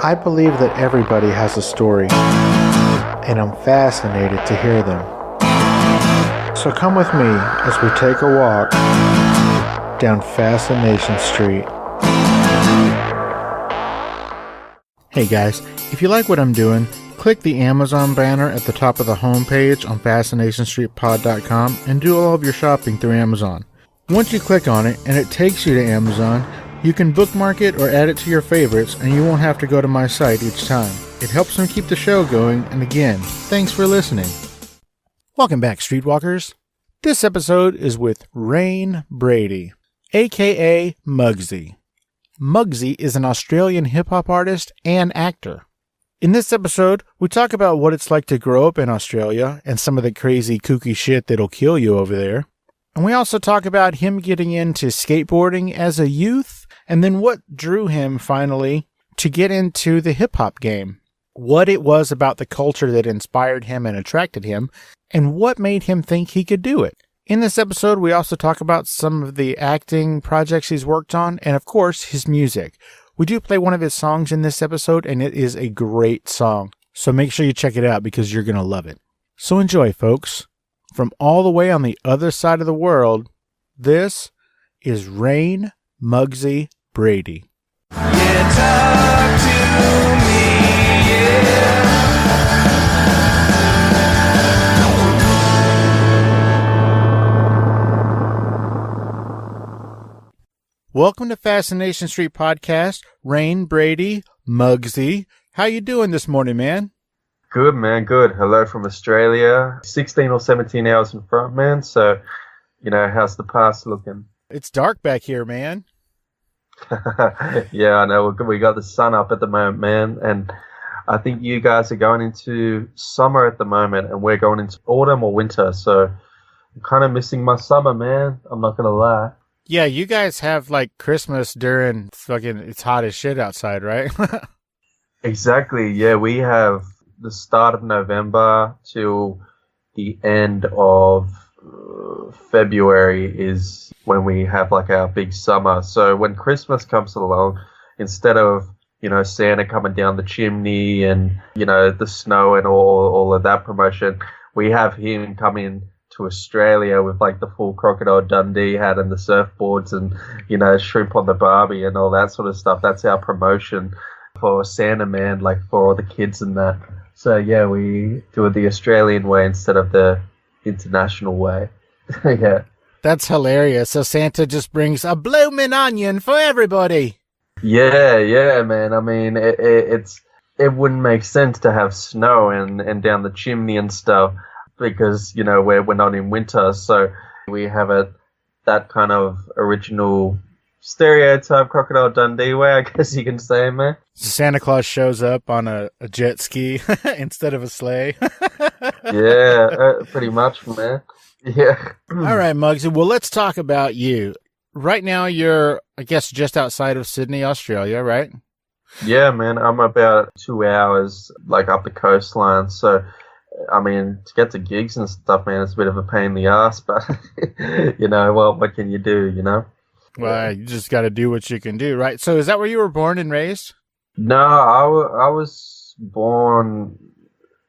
I believe that everybody has a story, and I'm fascinated to hear them. So come with me as we take a walk down Fascination Street. Hey guys, if you like what I'm doing, click the Amazon banner at the top of the homepage on FascinationStreetPod.com and do all of your shopping through Amazon. Once you click on it and it takes you to Amazon, you can bookmark it or add it to your favorites and you won't have to go to my site each time. It helps me keep the show going, and again, thanks for listening. Welcome back, Streetwalkers. This episode is with Reyne Brady, aka Mugzy. Mugzy is an Australian hip-hop artist and actor. In this episode, we talk about what it's like to grow up in Australia and some of the crazy, kooky shit that'll kill you over there. And we also talk about him getting into skateboarding as a youth, and then what drew him, finally, to get into the hip-hop game. What it was about the culture that inspired him and attracted him, and what made him think he could do it. In this episode, we also talk about some of the acting projects he's worked on, and of course, his music. We do play one of his songs in this episode, and it is a great song. So make sure you check it out because you're going to love it. So enjoy, folks. From all the way on the other side of the world, this is Reyne Mugzy Brady. Yeah, talk to me, yeah. Welcome to Fascination Street Podcast, Reyne Brady, Mugzy. How you doing this morning, man? Good, man, good. Hello from Australia. 16 or 17 hours in front, man. So, how's the past looking? It's dark back here, man. Yeah, I know. We got the sun up at the moment, man. And I think you guys are going into summer at the moment, and we're going into autumn or winter. So I'm kind of missing my summer, man. I'm not going to lie. Yeah, you guys have like Christmas during fucking, it's hot as shit outside, right? Exactly. Yeah, we have the start of November till the end of February is when we have like our big summer. So when Christmas comes along, instead of, Santa coming down the chimney and, the snow and all of that promotion, we have him come in to Australia with like the full Crocodile Dundee hat and the surfboards and, shrimp on the barbie and all that sort of stuff. That's our promotion for Santa Man, like for all the kids and that. So yeah, we do it the Australian way instead of the international way. Yeah. That's hilarious. So Santa just brings a bloomin' onion for everybody. Yeah, man. I mean, it wouldn't make sense to have snow and down the chimney and stuff because, we're not in winter. So we have that kind of original stereotype Crocodile Dundee way, I guess you can say, man. Santa Claus shows up on a jet ski instead of a sleigh. Yeah, pretty much, man. Yeah. All right, Mugzy. Well, let's talk about you. Right now, you're, I guess, just outside of Sydney, Australia, right? Yeah, man. I'm about 2 hours, like, up the coastline. So, I mean, to get to gigs and stuff, man, it's a bit of a pain in the ass. But, well, what can you do, Well, you just got to do what you can do, right? So is that where you were born and raised? No, I was born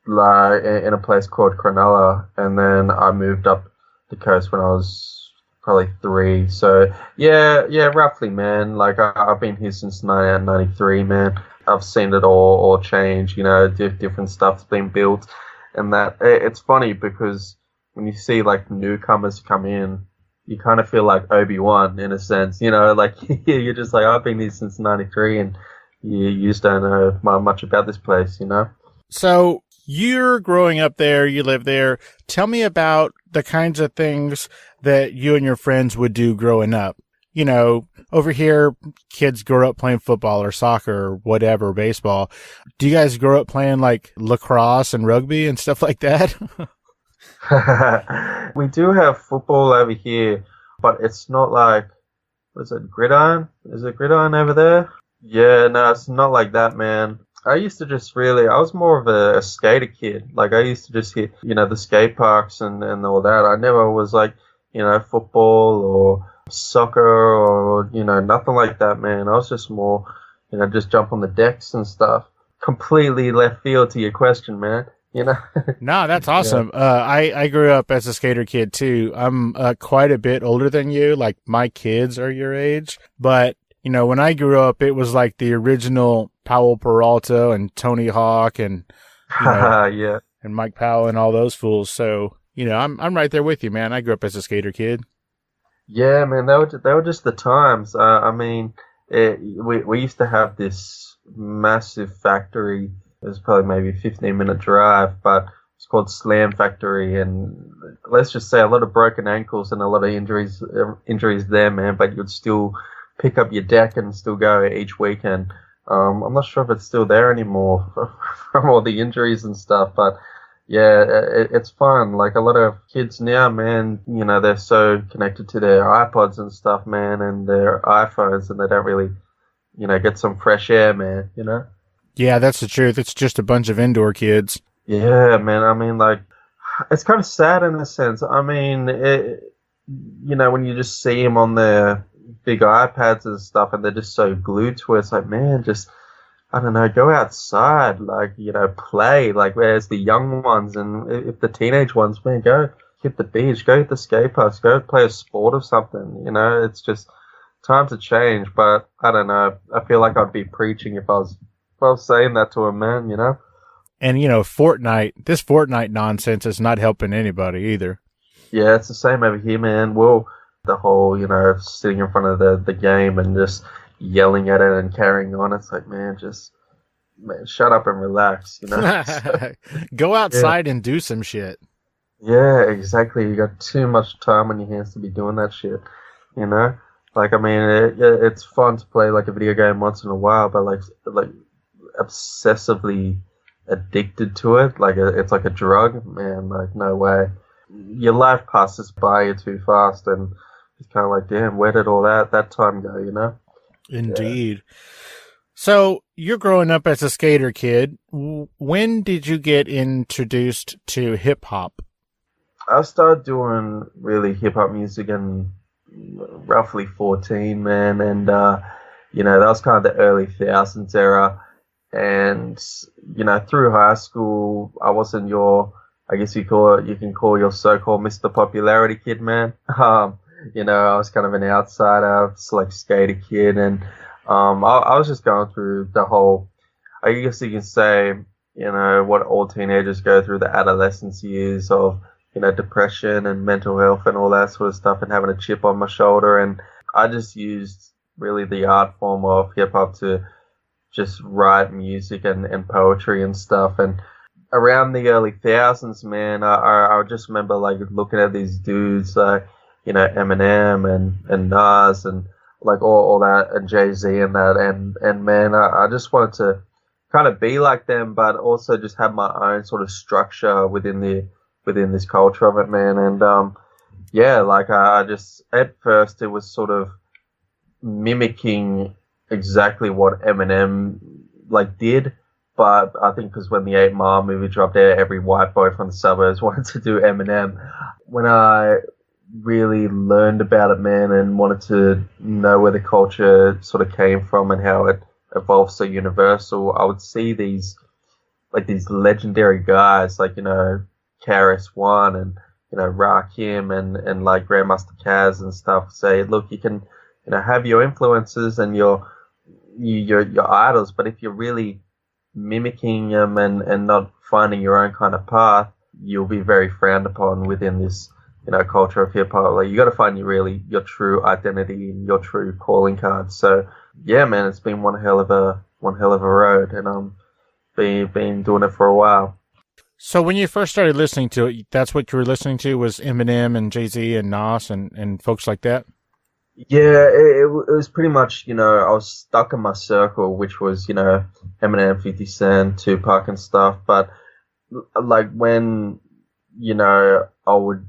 like in a place called Cronulla, and then I moved up the coast when I was probably 3. So yeah, roughly, man. Like I've been here since 1993, man. I've seen it all change. Different stuff's been built, and that it's funny because when you see like newcomers come in, you kind of feel like Obi-Wan in a sense, like you're just like, I've been here since 93 and you just don't know much about this place, So you're growing up there, you live there. Tell me about the kinds of things that you and your friends would do growing up. Over here, kids grow up playing football or soccer or whatever, baseball. Do you guys grow up playing like lacrosse and rugby and stuff like that? We do have football over here, but it's not like, what is it, gridiron? Is it gridiron over there? Yeah, no, it's not like that, man. I used to just I was more of a skater kid. Like, I used to just hit, the skate parks and all that. I never was like, football or soccer or, nothing like that, man. I was just more, just jump on the decks and stuff. Completely left field to your question, man. No, that's awesome. I grew up as a skater kid too. I'm quite a bit older than you. Like my kids are your age, but when I grew up, it was like the original Powell Peralta and Tony Hawk and yeah, and Mike Powell and all those fools. So I'm right there with you, man. I grew up as a skater kid. Yeah, man, they were just the times. I mean, we used to have this massive factory. It was probably maybe a 15-minute drive, but it's called Slam Factory, and let's just say a lot of broken ankles and a lot of injuries there, man. But you'd still pick up your deck and still go each weekend. I'm not sure if it's still there anymore from all the injuries and stuff, but yeah, it's fun. Like a lot of kids now, man, they're so connected to their iPods and stuff, man, and their iPhones, and they don't really, get some fresh air, man, Yeah, that's the truth. It's just a bunch of indoor kids. Yeah, man. I mean, like, it's kind of sad in a sense. I mean, when you just see them on their big iPads and stuff, and they're just so glued to it, it's like, man, just, I don't know, go outside, like, play. Like, where's the young ones, and if the teenage ones, man, go hit the beach, go hit the skate parks, go play a sport or something. It's just time to change. But I don't know. I feel like I'd be preaching if I was saying that to a man, And this Fortnite nonsense is not helping anybody either. Yeah, it's the same over here, man. Well, the whole, sitting in front of the game and just yelling at it and carrying on. It's like, man, shut up and relax, Go outside and do some shit. Yeah, exactly. You got too much time on your hands to be doing that shit, Like, I mean, it's fun to play like a video game once in a while, but like obsessively addicted to it, like it's like a drug, man. Like, no way. Your life passes by you too fast, and it's kind of like, damn, where did all that time go? Indeed. Yeah. So you're growing up as a skater kid. When did you get introduced to hip hop? I started doing really hip hop music in roughly 14, man, and that was kind of the early thousands era. And through high school, I wasn't I guess you can call your so-called Mr. Popularity kid, man. I was kind of an outsider, just like skater kid, and I was just going through the whole, I guess you can say, what all teenagers go through, the adolescence years of, depression and mental health and all that sort of stuff, and having a chip on my shoulder. And I just used really the art form of hip hop to just write music and poetry and stuff. And around the early thousands, man, I just remember like looking at these dudes, like, Eminem and Nas and like all that, and Jay-Z and that, and man, I just wanted to kind of be like them, but also just have my own sort of structure within this culture of it, man. And yeah, like I just, at first it was sort of mimicking exactly what Eminem like did, but I think because when the 8 Mile movie dropped out, every white boy from the suburbs wanted to do Eminem. When I really learned about it, man, and wanted to know where the culture sort of came from and how it evolved so universal, I would see these legendary guys like, KRS-One and, Rakim and like Grandmaster Caz and stuff say, look, you can, have your influences and your idols, but if you're really mimicking them and not finding your own kind of path, you'll be very frowned upon within this, culture of hip hop. Like, you got to find your true identity and your true calling card. So yeah, man, it's been one hell of a road, and been doing it for a while. So when you first started listening to it, that's what you were listening to, was Eminem and Jay-Z and Nas and folks like that? Yeah, it was pretty much, I was stuck in my circle, which was, Eminem, 50 Cent, Tupac and stuff. But like when, I would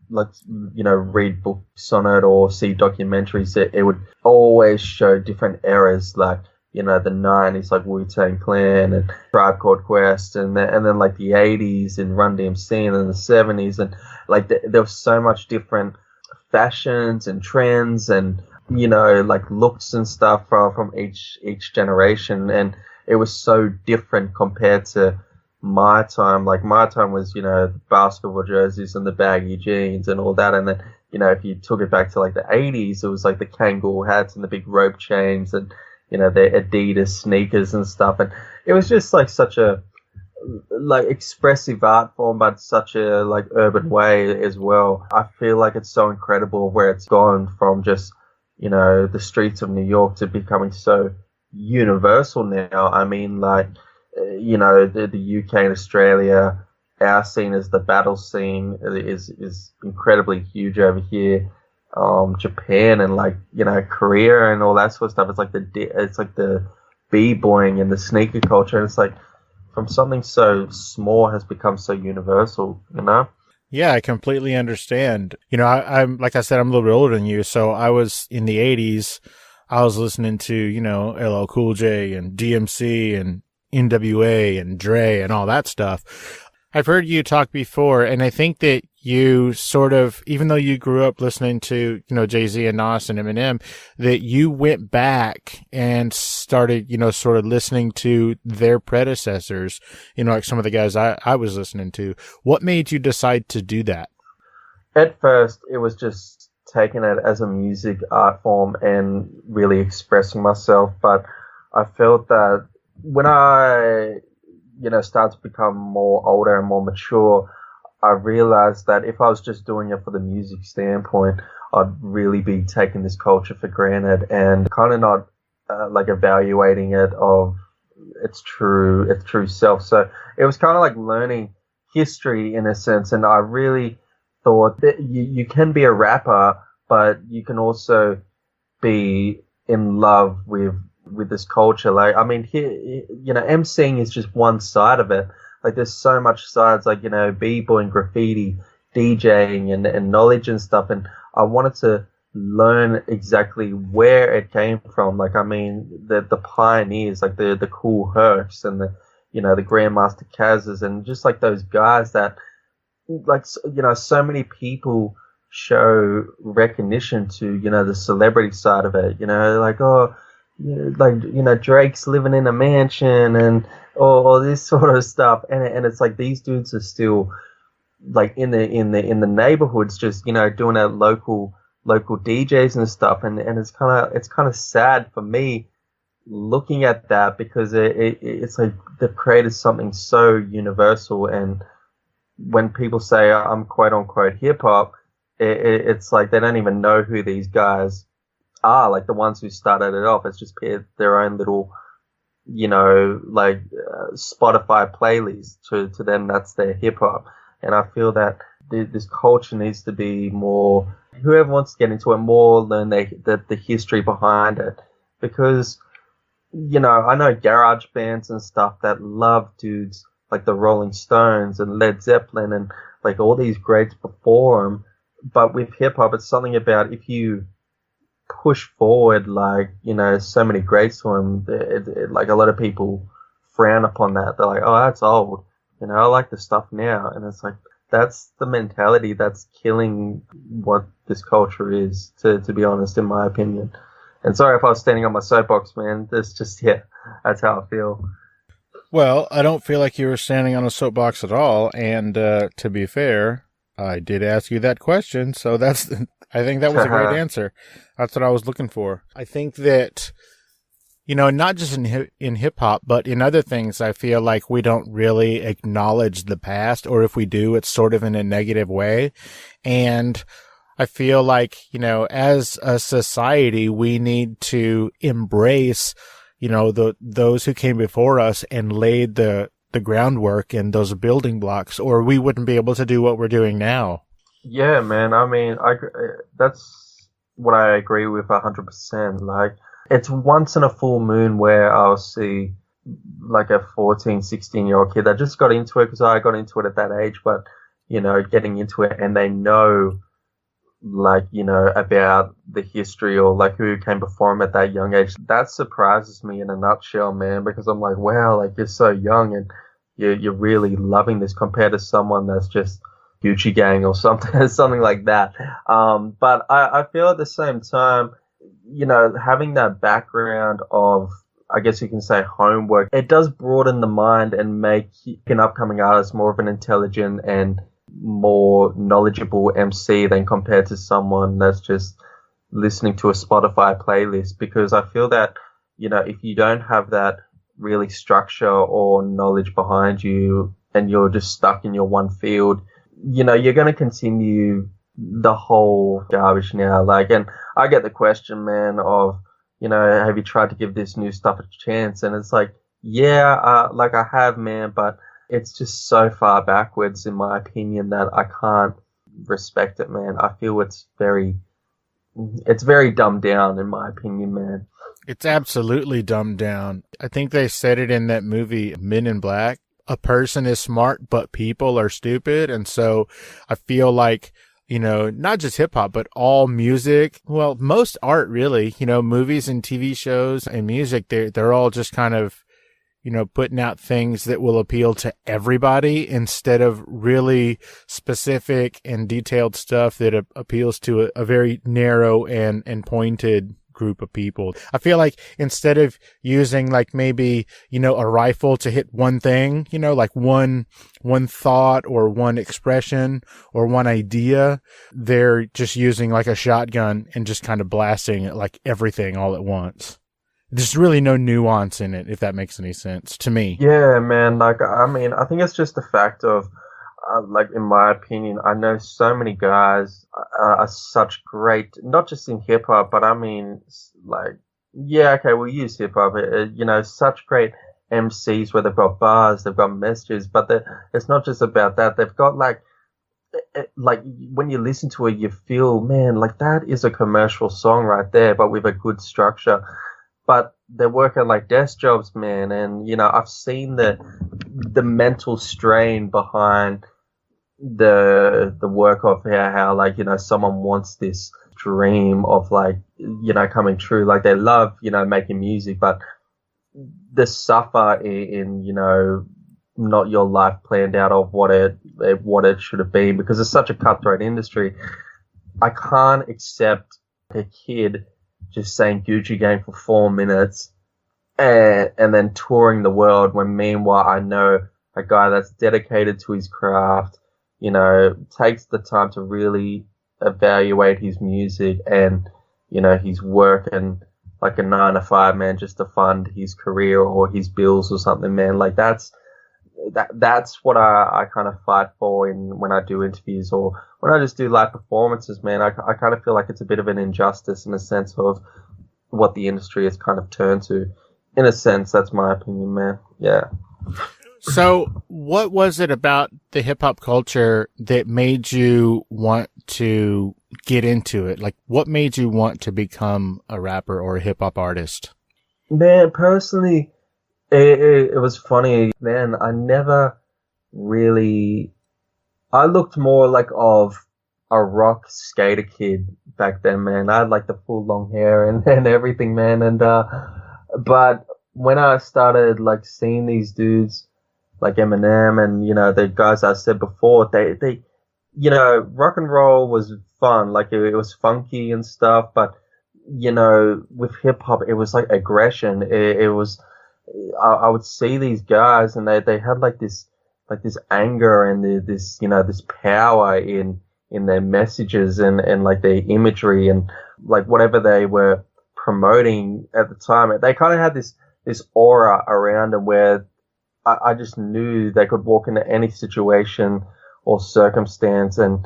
read books on it or see documentaries, it would always show different eras, like, the 90s, like Wu-Tang Clan and Tribe Called Quest, and then like the 80s and Run DMC, and then the 70s, and like there was so much different fashions and trends, and like looks and stuff from each generation, and it was so different compared to my time. Like my time was, the basketball jerseys and the baggy jeans and all that, and then if you took it back to like the 80s, it was like the kangaroo hats and the big rope chains and the Adidas sneakers and stuff, and it was just like such a like expressive art form, but such a like urban way as well. I feel like it's so incredible where it's gone from just the streets of New York to becoming so universal now. I mean, like the UK and Australia, our scene is the battle scene is incredibly huge over here. Japan and like Korea and all that sort of stuff. It's like the b-boying and the sneaker culture. And it's like from something so small has become so universal. Yeah, I completely understand. I'm like I said, I'm a little bit older than you, so I was in the 80s. I was listening to LL Cool J and DMC and NWA and Dre and all that stuff. I've heard you talk before, and I think that you sort of, even though you grew up listening to, Jay-Z and Nas and Eminem, that you went back and started, sort of listening to their predecessors, like some of the guys I was listening to. What made you decide to do that? At first, it was just taking it as a music art form and really expressing myself, but I felt that when I start to become more older and more mature, I realized that if I was just doing it for the music standpoint, I'd really be taking this culture for granted and kind of not like evaluating it of its true self. So it was kind of like learning history in a sense, and I really thought that you can be a rapper, but you can also be in love with this culture. Like, I mean, here, emceeing is just one side of it. Like, there's so much sides, like, b-boy and graffiti, DJing and knowledge and stuff. And I wanted to learn exactly where it came from. Like, I mean, the pioneers, like the Cool Hercs and the Grandmaster Cazes, and just like those guys that, like, so many people show recognition to, the celebrity side of it, like, oh, Drake's living in a mansion and all this sort of stuff, and it's like these dudes are still like in the neighborhoods, just doing our local DJs and stuff, and it's kind of sad for me looking at that, because it's like they've created something so universal, and when people say I'm quote unquote hip hop, it's like they don't even know who these guys are, like the ones who started it off. It's just their own little, Spotify playlist. To them, that's their hip hop. And I feel that this culture needs to be more, whoever wants to get into it more, learn the history behind it. Because, I know garage bands and stuff that love dudes like the Rolling Stones and Led Zeppelin and like all these greats before them. But with hip hop, it's something about if you push forward, like, so many greats to him, like a lot of people frown upon that. They're like, oh, that's old. I like the stuff now. And it's like, that's the mentality that's killing what this culture is, to be honest, in my opinion. And sorry if I was standing on my soapbox, man. That's just, that's how I feel. Well, I don't feel like you were standing on a soapbox at all. And to be fair, I did ask you that question. So I think that was a great answer. That's what I was looking for. I think that, not just in hip hop, but in other things, I feel like we don't really acknowledge the past, or if we do, it's sort of in a negative way. And I feel like, as a society, we need to embrace, those who came before us and laid the groundwork and those building blocks, or we wouldn't be able to do what we're doing now. Yeah, man. I mean, that's what I agree with 100%. Like, it's once in a full moon where I'll see like a 14, 16-year-old kid that just got into it, because I got into it at that age, but, getting into it, and they know, like, about the history or like who came before him at that young age. That surprises me in a nutshell, man, because I'm like, wow, like, you're so young and you're really loving this compared to someone that's just Gucci Gang or something like that. But I feel at the same time, having that background of, I guess you can say, homework, it does broaden the mind and make an upcoming artist more of an intelligent and more knowledgeable MC than compared to someone that's just listening to a Spotify playlist. Because I feel that, if you don't have that really structure or knowledge behind you and you're just stuck in your one field, you're going to continue the whole garbage now. Like, and I get the question, man, of, have you tried to give this new stuff a chance? And it's like, yeah, like I have, man, but it's just so far backwards in my opinion that I can't respect it, man. I feel it's very dumbed down in my opinion, man. It's absolutely dumbed down. I think they said it in that movie, Men in Black. A person is smart, but people are stupid. And so I feel like, not just hip hop, but all music, well, most art really, movies and TV shows and music, they're all just kind of, putting out things that will appeal to everybody instead of really specific and detailed stuff that appeals to a very narrow and pointed group of people. I feel like instead of using like maybe, a rifle to hit one thing, like one thought or one expression or one idea, they're just using like a shotgun and just kind of blasting like everything all at once. There's really no nuance in it, if that makes any sense to me. Yeah, man. Like, I mean, I think it's just the fact of, like, in my opinion, I know so many guys are such great, not just in hip hop, but I mean, like, yeah, okay, we'll use hip hop, such great MCs where they've got bars, they've got messages, but it's not just about that. They've got like when you listen to it, you feel, man, like that is a commercial song right there, but with a good structure. But they're working like desk jobs, man, and I've seen the mental strain behind the work of how like someone wants this dream of like coming true. Like they love making music, but the suffer in not your life planned out of what it should have been, because it's such a cutthroat industry. I can't accept a kid just saying Gucci Gang for 4 minutes and then touring the world when meanwhile I know a guy that's dedicated to his craft, takes the time to really evaluate his music and, his work and like a 9-to-5, man, just to fund his career or his bills or something, man. Like that's what I kind of fight for when I do interviews or when I just do live performances, man. I kind of feel like it's a bit of an injustice in a sense of what the industry has kind of turned to. In a sense, that's my opinion, man. Yeah. So what was it about the hip hop culture that made you want to get into it? Like, what made you want to become a rapper or a hip hop artist? Man, personally, it was funny, man. I never really, I looked more like of a rock skater kid back then, man. I had like the full long hair and everything, man. And, but when I started like seeing these dudes like Eminem and, the guys I said before, they, rock and roll was fun. Like it was funky and stuff, but, with hip hop, it was like aggression. It was, I would see these guys and they had like this anger and this power in their messages and like their imagery and like whatever they were promoting at the time. They kind of had this aura around them where I just knew they could walk into any situation or circumstance and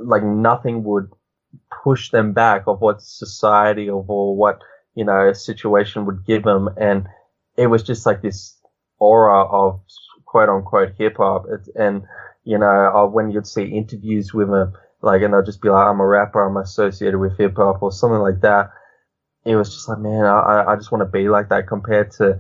like nothing would push them back of what society or what, a situation would give them. And it was just like this aura of quote unquote hip hop. And, when you'd see interviews with them, like, and they'll just be like, I'm a rapper, I'm associated with hip hop or something like that. It was just like, man, I just want to be like that compared to,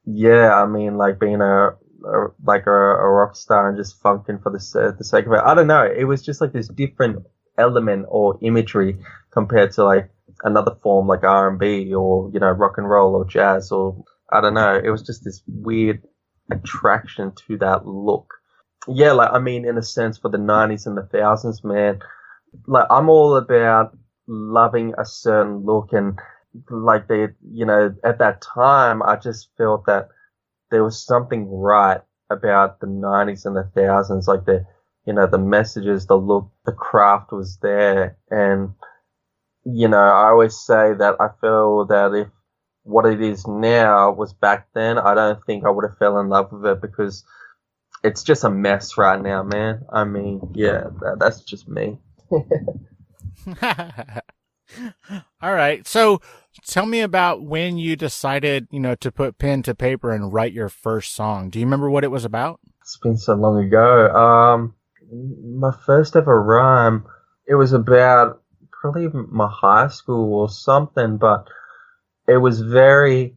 yeah, I mean, like being a rock star and just funking for the sake of it. I don't know. It was just like this different element or imagery compared to like another form like R&B or, rock and roll or jazz or I don't know. It was just this weird attraction to that look. Yeah, like, I mean, in a sense for the 90s and the thousands, man, like I'm all about loving a certain look, and like at that time, I just felt that there was something right about the 90s and the thousands, like the messages, the look, the craft was there. And, I always say that I feel that if what it is now was back then, I don't think I would have fell in love with it, because it's just a mess right now, man. I mean, yeah, that's just me. All right. So tell me about when you decided, to put pen to paper and write your first song. Do you remember what it was about? It's been so long ago. My first ever rhyme, it was about probably my high school or something, but it was very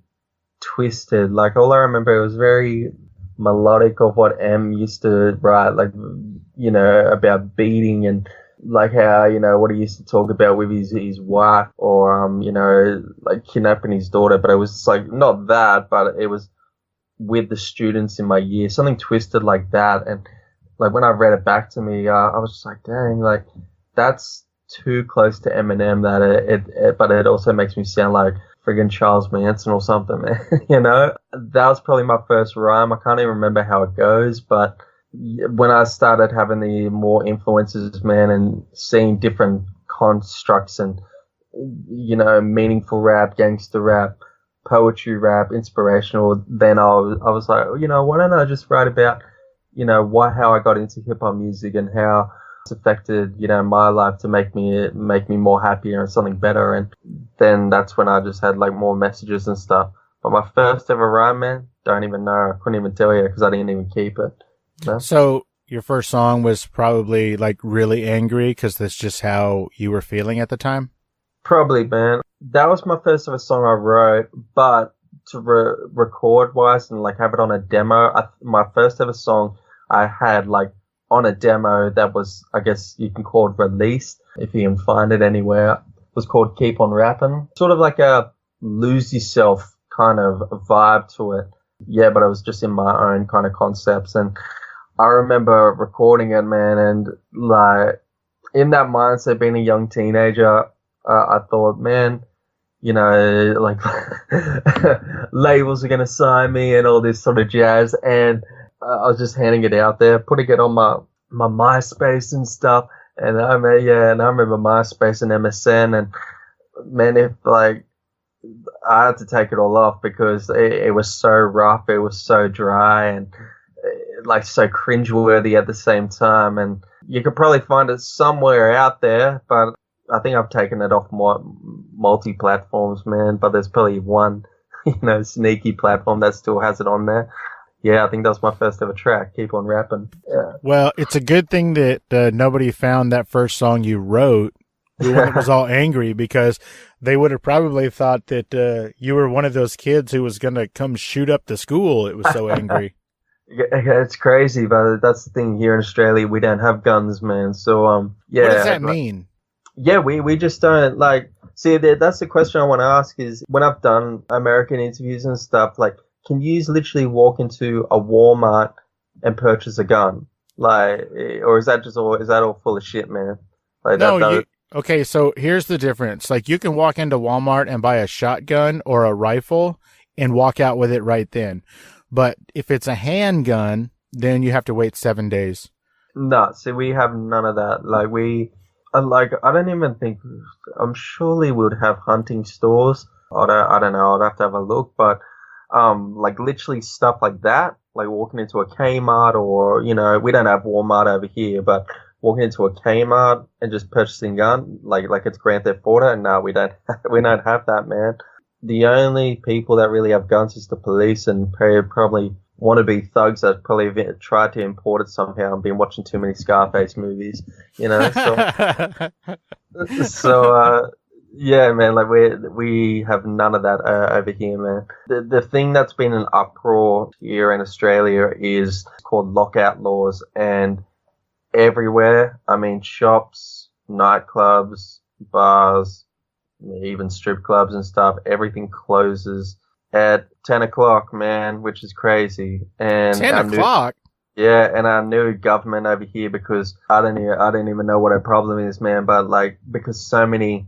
twisted. Like, all I remember, it was very melodic of what M used to write, like, about beating and like how, what he used to talk about with his wife, or, like kidnapping his daughter. But it was like, not that, but it was with the students in my year, something twisted like that. And like, when I read it back to me, I was just like, dang, like, that's too close to Eminem, that but it also makes me sound like friggin' Charles Manson or something, man. That was probably my first rhyme. I can't even remember how it goes, but when I started having the more influences, man, and seeing different constructs and, meaningful rap, gangster rap, poetry rap, inspirational, then I was like, why don't I just write about, how I got into hip hop music and how it's affected, my life to make me more happier and something better. And then that's when I just had like more messages and stuff. But my first ever rhyme, man, don't even know. I couldn't even tell you because I didn't even keep it. No? So your first song was probably like really angry because that's just how you were feeling at the time? Probably, man. That was my first ever song I wrote, but to record wise and like have it on a demo, my first ever song I had like on a demo that was, I guess you can call it released, if you can find it anywhere, was called Keep On Rapping. Sort of like a lose yourself kind of vibe to it. Yeah, but it was just in my own kind of concepts. And I remember recording it, man, and like in that mindset, being a young teenager, I thought, man, like labels are going to sign me and all this sort of jazz. And I was just handing it out there, putting it on my MySpace and stuff. And I remember MySpace and MSN. And man, if like I had to take it all off because it was so rough, it was so dry, and like so cringeworthy at the same time. And you could probably find it somewhere out there, but I think I've taken it off multi-platforms, man. But there's probably one, sneaky platform that still has it on there. Yeah, I think that was my first ever track, Keep On Rapping. Yeah. Well, it's a good thing that nobody found that first song you wrote when it was all angry, because they would have probably thought that you were one of those kids who was going to come shoot up the school. It was so angry. It's crazy, but that's the thing. Here in Australia, we don't have guns, man. So, yeah. What does that mean? Yeah, we just don't, like, see, that's the question I want to ask is, when I've done American interviews and stuff, like, can you literally walk into a Walmart and purchase a gun? Like, or is that all full of shit, man? Like, no, okay, so here's the difference. Like, you can walk into Walmart and buy a shotgun or a rifle and walk out with it right then. But if it's a handgun, then you have to wait 7 days. No, see, we have none of that. Like, I don't even think, I'm surely we would have hunting stores. I don't know, I'd have to have a look, but, like literally stuff like that, like walking into a Kmart or, we don't have Walmart over here, but walking into a Kmart and just purchasing a gun, like it's Grand Theft Auto, no, we don't have that, man. The only people that really have guns is the police, and probably wannabe thugs that probably tried to import it somehow and been watching too many Scarface movies, so yeah, man, like we have none of that over here, man. The thing that's been an uproar here in Australia is called lockout laws, and everywhere, I mean, shops, nightclubs, bars, even strip clubs and stuff, everything closes at 10 o'clock, man, which is crazy. And 10 o'clock? Yeah, and our new government over here, because I don't even know what our problem is, man, but like, because so many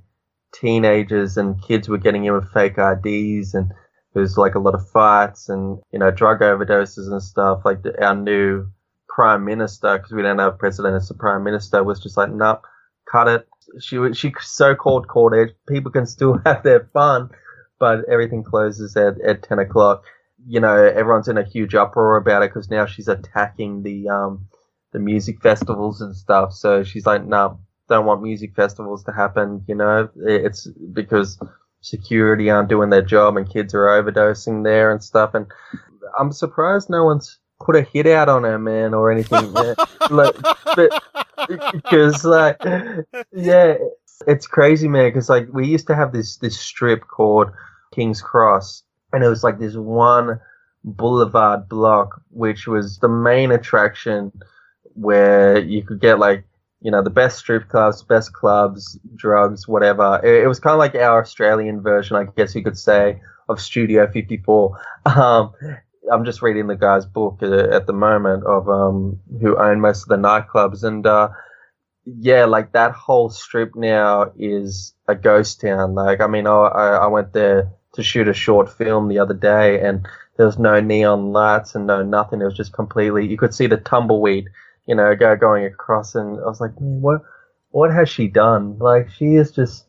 teenagers and kids were getting in with fake IDs, and there was like a lot of fights and, you know, drug overdoses and stuff. Like our new prime minister, because we don't have a president, it's the prime minister, was just like, nope, cut it. She so-called called it. People can still have their fun, but everything closes at 10 o'clock. You know, everyone's in a huge uproar about it because now she's attacking the music festivals and stuff. So she's like, no, don't want music festivals to happen. You know, it's because security aren't doing their job and kids are overdosing there and stuff. And I'm surprised no one's put a hit out on her, man, or anything. Because, like, yeah, it's crazy, man. Because, like, we used to have this strip called King's Cross, and it was like this one boulevard block, which was the main attraction where you could get, like, you know, the best strip clubs, best clubs, drugs, whatever. It was kind of like our Australian version, I guess you could say, of Studio 54. I'm just reading the guy's book at the moment of who own most of the nightclubs, and yeah, like that whole strip now is a ghost town. Like, I mean, I went there to shoot a short film the other day, and there was no neon lights and no nothing. It was just completely, you could see the tumbleweed, you know, going across, and I was like, man, what has she done? Like, she is just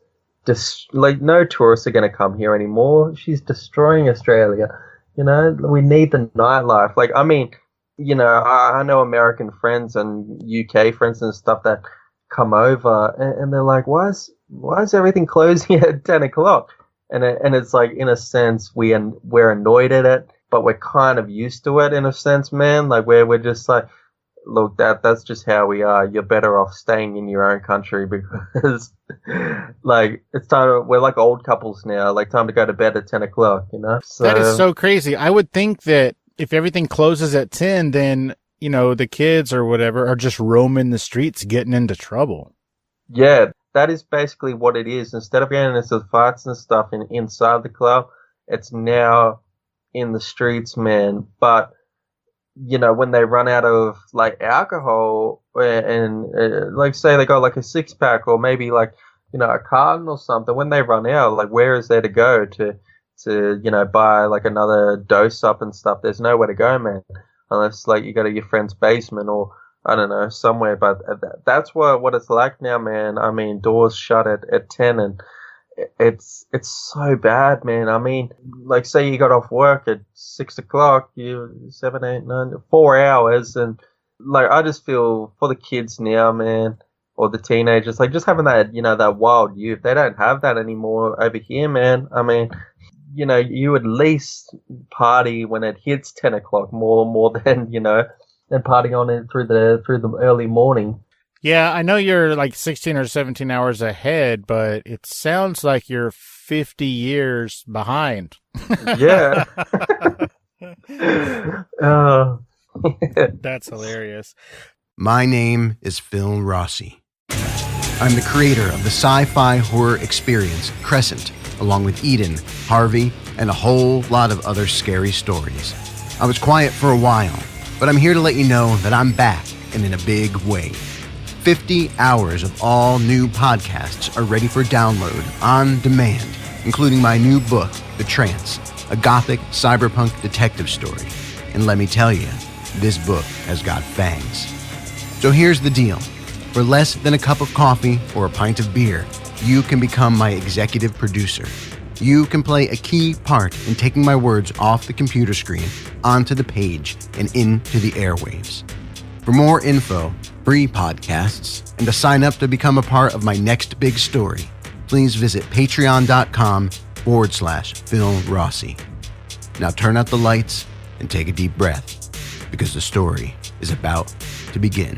like, no tourists are going to come here anymore. She's destroying Australia. You know, we need the nightlife. Like, I mean, you know, I know American friends and UK friends and stuff that come over, and they're like, why is everything closing at 10 o'clock? And it's like, in a sense, we're annoyed at it, but we're kind of used to it in a sense, man. Like, we're just like, look, that's just how we are. You're better off staying in your own country, because, like, it's time we're like old couples now. Like, time to go to bed at 10 o'clock, you know? So, that is so crazy. I would think that if everything closes at 10, then, you know, the kids or whatever are just roaming the streets getting into trouble. Yeah, that is basically what it is. Instead of getting into fights and stuff inside the club, it's now in the streets, man. But, you know, when they run out of, like, alcohol and like, say they got like a 6-pack or maybe, like, you know, a carton or something, when they run out, like, where is there to go to you know, buy like another dose up and stuff? There's nowhere to go, man, unless, like, you go to your friend's basement or, I don't know, somewhere. But that's what it's like now, man. I mean, doors shut at 10, and it's so bad, man. I mean, like, say you got off work at 6 o'clock, 7, 8, 9, 4 hours, and, like, I just feel for the kids now, man, or the teenagers, like, just having that, you know, that wild youth. They don't have that anymore over here, man. I mean, you know, you at least party when it hits 10 o'clock more than, you know, than partying on it through the early morning. Yeah, I know you're like 16 or 17 hours ahead, but it sounds like you're 50 years behind. Yeah. That's hilarious. My name is Phil Rossi. I'm the creator of the sci-fi horror experience Crescent, along with Eden, Harvey, and a whole lot of other scary stories. I was quiet for a while, but I'm here to let you know that I'm back, and in a big way. 50 hours of all new podcasts are ready for download on demand, including my new book, The Trance, a gothic cyberpunk detective story. And let me tell you, this book has got fangs. So here's the deal. For less than a cup of coffee or a pint of beer, you can become my executive producer. You can play a key part in taking my words off the computer screen onto the page and into the airwaves. For more info, free podcasts, and to sign up to become a part of my next big story, please visit patreon.com/Phil Rossi. Now turn out the lights and take a deep breath, because the story is about to begin.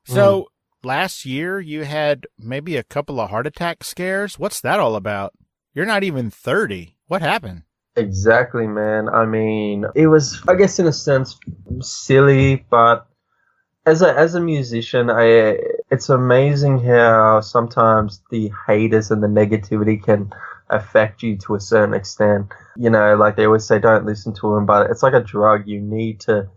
So, last year you had maybe a couple of heart attack scares. What's that all about? You're not even 30. What happened? Exactly, man. I mean, it was, I guess, in a sense, silly, but as a musician, it's amazing how sometimes the haters and the negativity can affect you to a certain extent. You know, like they always say, don't listen to them, but it's like a drug. You need to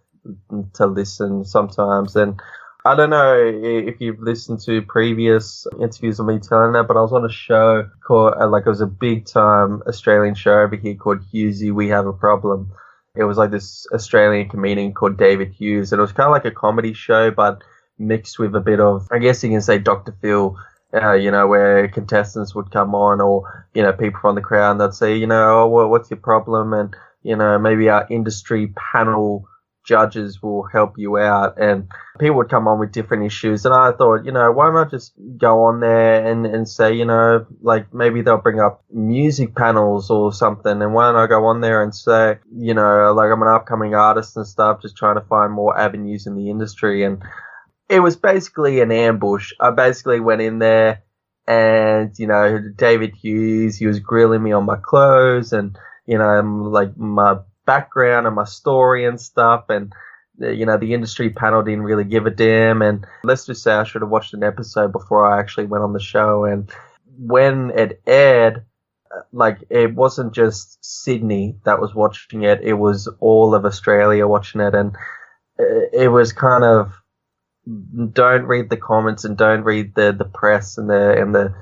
listen sometimes. And I don't know if you've listened to previous interviews of me telling that, but I was on a show called, it was a big time Australian show over here called Hughesy, We Have a Problem. It was like this Australian comedian called David Hughes, and it was kind of like a comedy show, but mixed with a bit of, I guess you can say, Dr. Phil, where contestants would come on, or, people from the crowd, and they'd say, oh, well, what's your problem? And, maybe our industry panel judges will help you out, and people would come on with different issues. And I thought, why not just go on there and say, maybe they'll bring up music panels or something, and why don't I go on there and say, I'm an upcoming artist and stuff, just trying to find more avenues in the industry. And it was basically an ambush. I basically went in there and, David Hughes, he was grilling me on my clothes and, my background and my story and stuff, and the industry panel didn't really give a damn. And let's just say I should have watched an episode before I actually went on the show. And when it aired, it wasn't just Sydney that was watching it, it was all of Australia watching it. And it was kind of, don't read the comments and don't read the press and the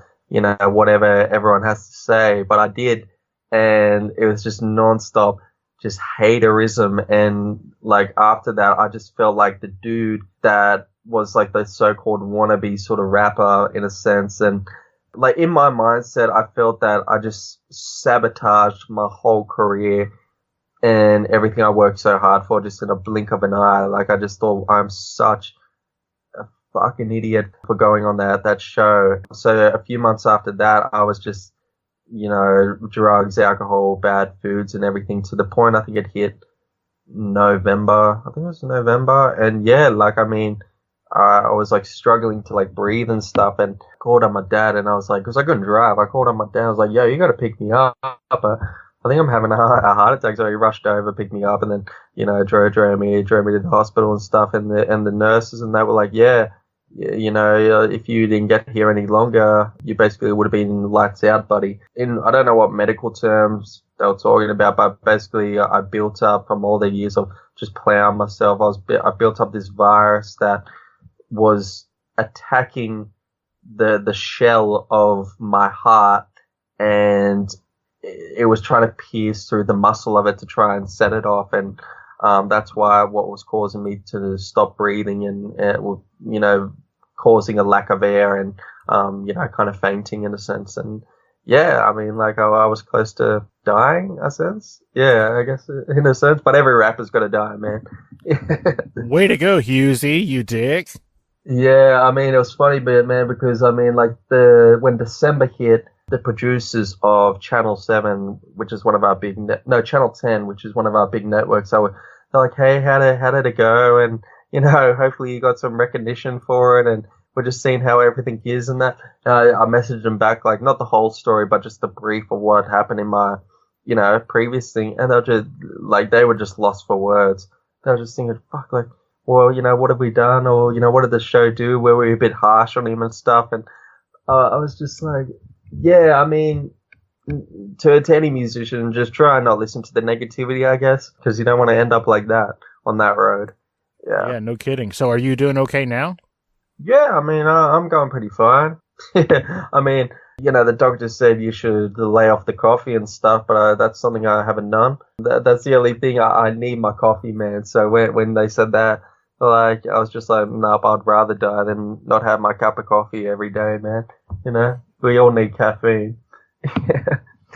whatever everyone has to say, but I did, and it was just nonstop just haterism. And after that, I just felt like the dude that was the so-called wannabe sort of rapper in a sense. And in my mindset, I felt that I just sabotaged my whole career and everything I worked so hard for just in a blink of an eye. I just thought I'm such a fucking idiot for going on that show. So a few months after that, I was just, drugs, alcohol, bad foods and everything, to the point I think it hit November. I think it was November. And yeah, I was struggling to breathe and stuff, and called on my dad, and I was because I couldn't drive, I called on my dad. I was yo, you got to pick me up. I think I'm having a heart attack. So he rushed over, picked me up, and then, drove me to the hospital and stuff. And the nurses and they were yeah, if you didn't get here any longer, you basically would have been lights out, buddy. I don't know what medical terms they were talking about, but basically I built up from all the years of just plowing myself. I built up this virus that was attacking the shell of my heart, and it was trying to pierce through the muscle of it to try and set it off. And that's why what was causing me to stop breathing and causing a lack of air and kind of fainting in a sense. And yeah, I was close to dying, in a sense. Yeah, I guess in a sense. But every rapper's got to die, man. Way to go, Hughesy, you dick. Yeah, it was funny, man, because when December hit, the producers of Channel 7, which is one of our big Channel 10, which is one of our big networks, they're hey, how did it go? And hopefully you got some recognition for it, and we're just seeing how everything is and that. I messaged them back, not the whole story, but just the brief of what happened in my, previous thing. And they're just, they were just lost for words. They were just thinking, fuck, well, what have we done? Or, what did the show do? Were we a bit harsh on him and stuff? And I was just yeah, to any musician, just try and not listen to the negativity, I guess, because you don't want to end up like that on that road. Yeah, no kidding. So are you doing okay now? Yeah, I'm going pretty fine. The doctor said you should lay off the coffee and stuff, but that's something I haven't done. That's the only thing. I need my coffee, man. So when they said that, I was just nope, I'd rather die than not have my cup of coffee every day, man. We all need caffeine.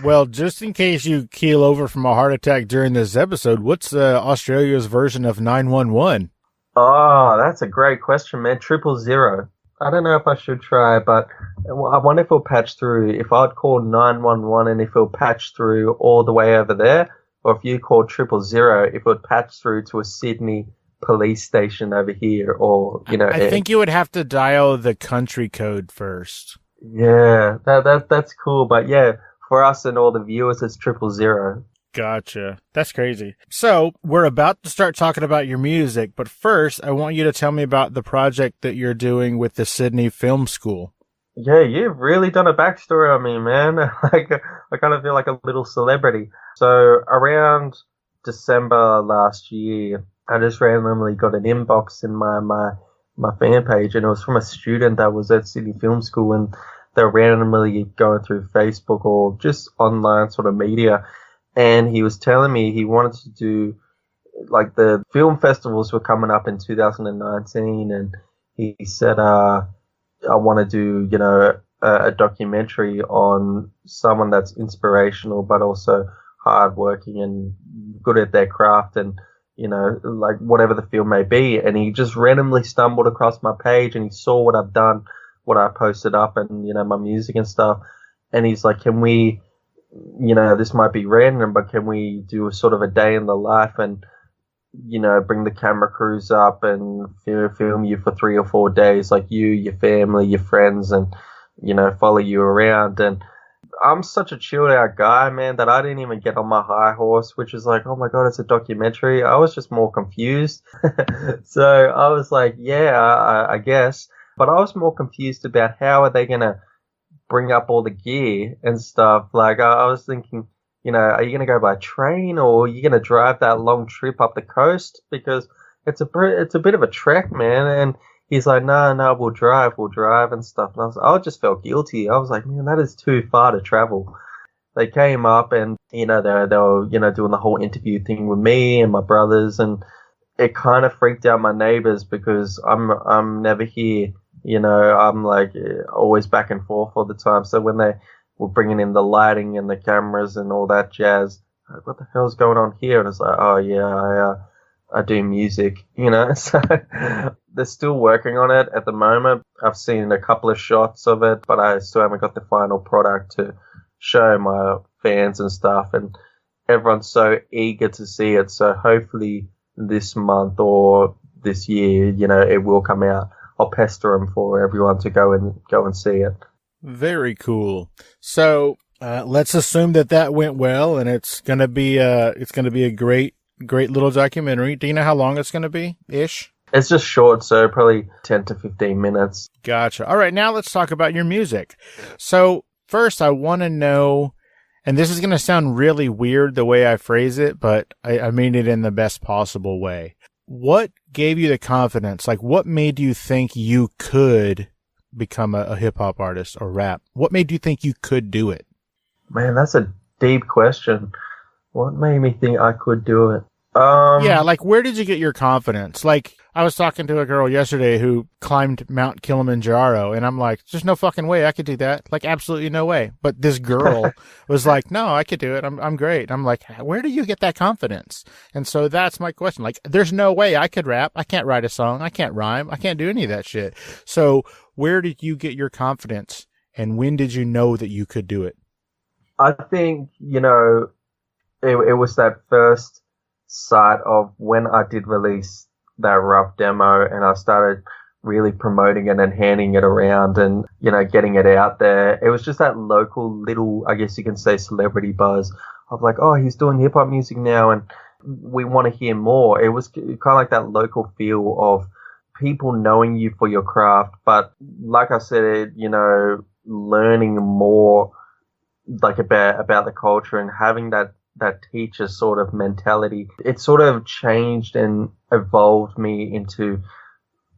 Well, just in case you keel over from a heart attack during this episode, what's Australia's version of 911? Oh, that's a great question, man. 000. I don't know if I should try, but I wonder if it'll patch through. If I'd call 911 and if it'll patch through all the way over there, or if you call 000, if it would patch through to a Sydney police station over here, or, I think you would have to dial the country code first. Yeah, that's cool. But yeah, for us and all the viewers, it's 000. Gotcha. That's crazy. So we're about to start talking about your music, but first I want you to tell me about the project that you're doing with the Sydney Film School. Yeah, you've really done a backstory on me, man. I kind of feel like a little celebrity. So around December last year, I just randomly got an inbox in my my fan page, and it was from a student that was at Sydney Film School, and they're randomly going through Facebook or just online sort of media, and he was telling me he wanted to do, like, the film festivals were coming up in 2019, and he said, I want to do, you know, a documentary on someone that's inspirational but also hardworking and good at their craft, and, you know, like, whatever the film may be. And he just randomly stumbled across my page, and he saw what I've done, what I posted up, and, you know, my music and stuff. And he's like, can we, you know, this might be random, but can we do a sort of a day in the life, and, you know, bring the camera crews up and film you for 3 or 4 days, like you, your family, your friends, and, you know, follow you around. And I'm such a chilled out guy, man, that I didn't even get on my high horse, which is like, oh my God, it's a documentary. I was just more confused. So I was like, yeah, I guess. But I was more confused about how are they going to bring up all the gear and stuff. Like, I was thinking, you know, are you going to go by train, or are you going to drive that long trip up the coast? Because it's a bit of a trek, man. And he's like, no, we'll drive and stuff. And I just felt guilty. I was like, man, that is too far to travel. They came up, and, you know, they were, you know, doing the whole interview thing with me and my brothers, and it kind of freaked out my neighbors because I'm never here. You know, I'm like always back and forth all the time. So when they were bringing in the lighting and the cameras and all that jazz, like, what the hell's going on here? And it's like, oh yeah, I do music, you know. So they're still working on it at the moment. I've seen a couple of shots of it, but I still haven't got the final product to show my fans and stuff. And everyone's so eager to see it. So hopefully this month or this year, you know, it will come out. I'll pester them for everyone to go and see it. Very cool. So let's assume that went well, and it's gonna be a great little documentary. Do you know how long it's gonna be, ish? It's just short, so probably 10 to 15 minutes. Gotcha. All right, now let's talk about your music. So first, I want to know, and this is gonna sound really weird the way I phrase it, but I mean it in the best possible way. What gave you the confidence? Like, what made you think you could become a hip-hop artist or rap? What made you think you could do it? Man, that's a deep question. What made me think I could do it? Yeah, like, where did you get your confidence? Like, I was talking to a girl yesterday who climbed Mount Kilimanjaro, and I'm like, there's no fucking way I could do that. Like, absolutely no way. But this girl was like, no, I could do it. I'm great. I'm like, where do you get that confidence? And so that's my question. Like, there's no way I could rap. I can't write a song. I can't rhyme. I can't do any of that shit. So where did you get your confidence, and when did you know that you could do it? I think, you know, it was that first sight of when I did release that rough demo, and I started really promoting it and handing it around and, you know, getting it out there. It was just that local little, I guess you can say, celebrity buzz of like, oh, he's doing hip hop music now and we want to hear more. It was kind of like that local feel of people knowing you for your craft. But like I said, you know, learning more like about the culture and having that teacher sort of mentality, it sort of changed and evolved me into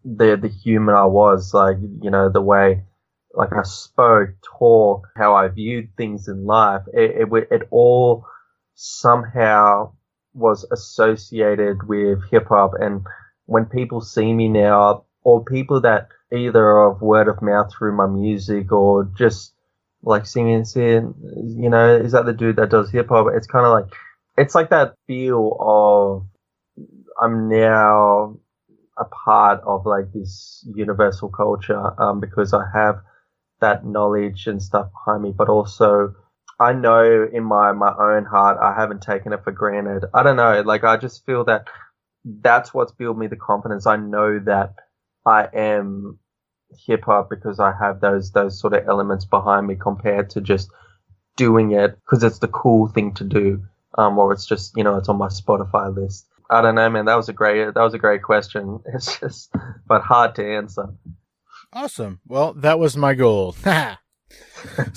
the human I was. Like, you know, the way like I spoke, talk, how I viewed things in life, it all somehow was associated with hip hop. And when people see me now, or people that either of word of mouth through my music or just like singing and saying, you know, is that the dude that does hip hop? It's kind of like, it's like that feel of I'm now a part of like this universal culture, because I have that knowledge and stuff behind me, but also I know in my own heart, I haven't taken it for granted. I don't know. Like, I just feel that that's what's built me the confidence. I know that I am hip hop because I have those sort of elements behind me compared to just doing it because it's the cool thing to do, or it's just, you know, it's on my Spotify list. I don't know, man. That was a great question. It's just, but hard to answer. Awesome. Well, that was my goal.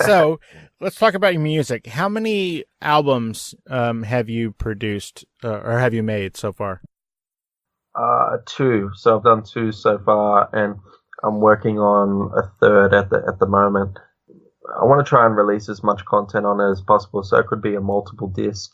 So let's talk about your music. How many albums have you produced or have you made so far? Two. So I've done two so far, and I'm working on a third at the moment. I want to try and release as much content on it as possible, so it could be a multiple disc.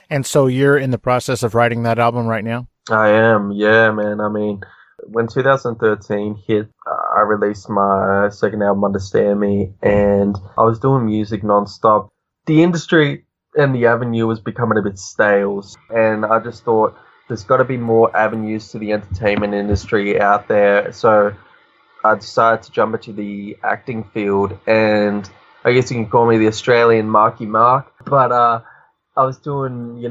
And so you're in the process of writing that album right now? I am, yeah, man. I mean, when 2013 hit, I released my second album, Understand Me, and I was doing music nonstop. The industry and the avenue was becoming a bit stale, and I just thought there's got to be more avenues to the entertainment industry out there. So I decided to jump into the acting field, and I guess you can call me the Australian Marky Mark, but I was doing,